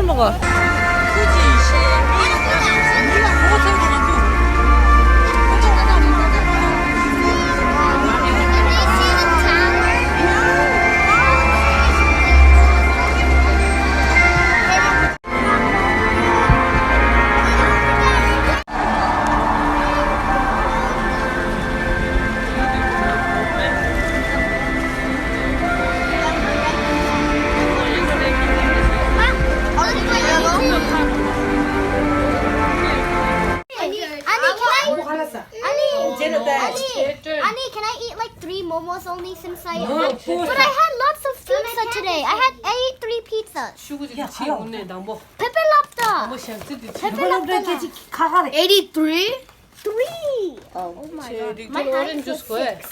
먹어. Annie, can I eat like 3 momos only since I... But I had lots of pizza today. I ate 3 pizzas. Pepe lobster. Pepe lobster. 83? 3. Oh my god. My hand is 6.